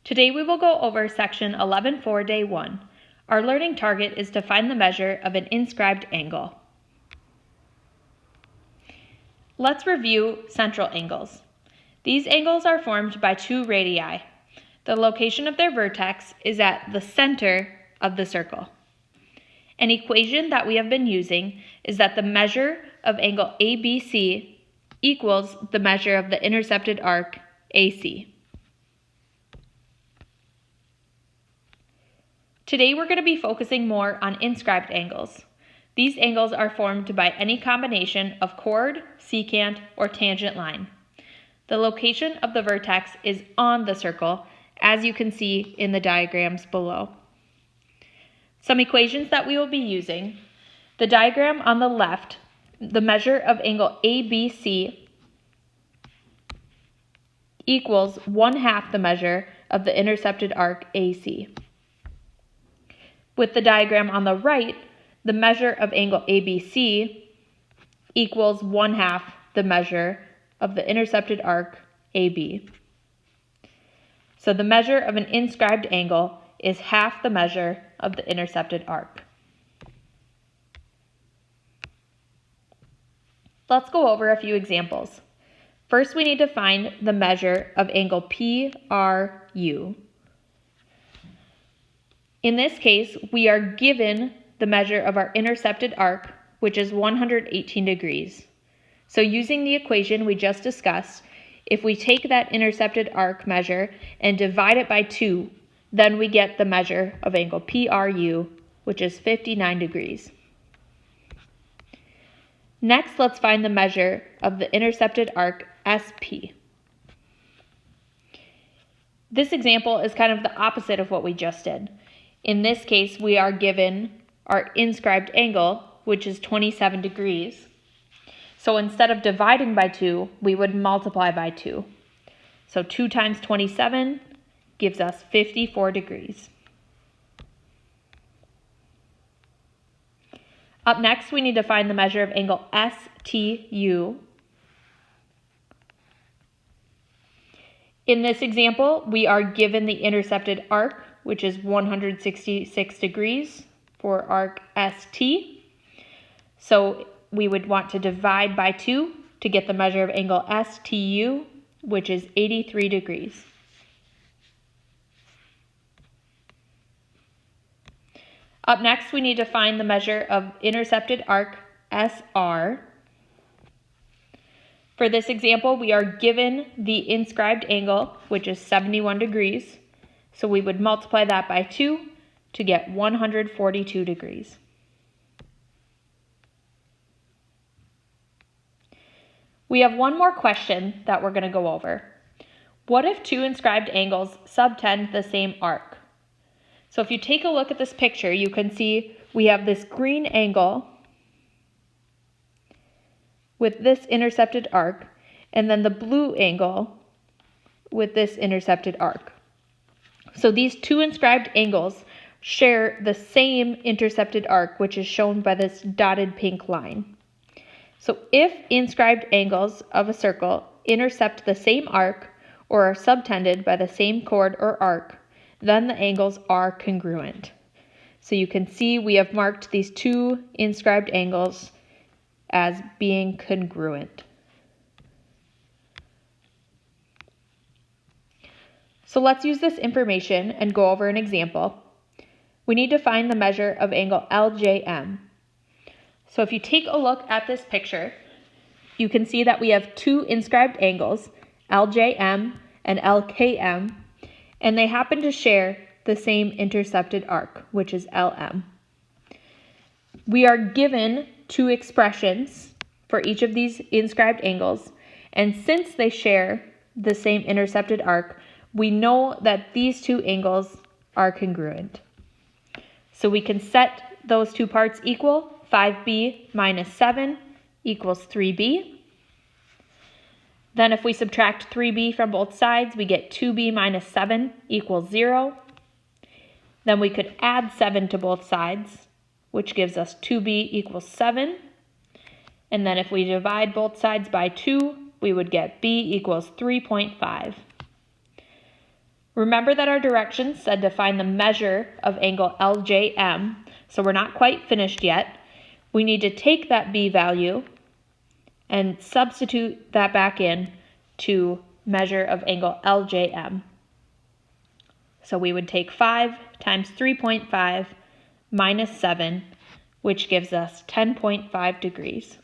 Today we will go over section 11.4 day 1. Our learning target is to find the measure of an inscribed angle. Let's review central angles. These angles are formed by two radii. The location of their vertex is at the center of the circle. An equation that we have been using is that the measure of angle ABC equals the measure of the intercepted arc AC. Today we're going to be focusing more on inscribed angles. These angles are formed by any combination of chord, secant, or tangent line. The location of the vertex is on the circle, as you can see in the diagrams below. Some equations that we will be using. The diagram on the left, the measure of angle ABC equals 1/2 the measure of the intercepted arc AC. With the diagram on the right, the measure of angle ABC equals 1/2 the measure of the intercepted arc AB. So the measure of an inscribed angle is 1/2 the measure of the intercepted arc. Let's go over a few examples. First, we need to find the measure of angle PRU. In this case, we are given the measure of our intercepted arc, which is 118 degrees. So using the equation we just discussed, if we take that intercepted arc measure and divide it by 2, then we get the measure of angle PRU, which is 59 degrees. Next, let's find the measure of the intercepted arc SP. This example is kind of the opposite of what we just did. In this case, we are given our inscribed angle, which is 27 degrees. So instead of dividing by 2, we would multiply by 2. So 2 times 27 gives us 54 degrees. Up next, we need to find the measure of angle STU. In this example, we are given the intercepted arc, which is 166 degrees for arc ST. So we would want to divide by 2 to get the measure of angle STU, which is 83 degrees. Up next, we need to find the measure of intercepted arc SR. For this example, we are given the inscribed angle, which is 71 degrees. So we would multiply that by 2 to get 142 degrees. We have one more question that we're going to go over. What if two inscribed angles subtend the same arc? So if you take a look at this picture, you can see we have this green angle with this intercepted arc, and then the blue angle with this intercepted arc. So these two inscribed angles share the same intercepted arc, which is shown by this dotted pink line. So if inscribed angles of a circle intercept the same arc or are subtended by the same chord or arc, then the angles are congruent. So you can see we have marked these two inscribed angles as being congruent. So let's use this information and go over an example. We need to find the measure of angle LJM. So if you take a look at this picture, you can see that we have two inscribed angles, LJM and LKM, and they happen to share the same intercepted arc, which is LM. We are given two expressions for each of these inscribed angles, and since they share the same intercepted arc, we know that these two angles are congruent. So we can set those two parts equal. 5b minus 7 equals 3b. Then if we subtract 3b from both sides, we get 2b minus 7 equals 0. Then we could add 7 to both sides, which gives us 2b equals 7. And then if we divide both sides by 2, we would get b equals 3.5. Remember that our directions said to find the measure of angle LJM, so we're not quite finished yet. We need to take that B value and substitute that back in to measure of angle LJM. So we would take 5 times 3.5 minus 7, which gives us 10.5 degrees.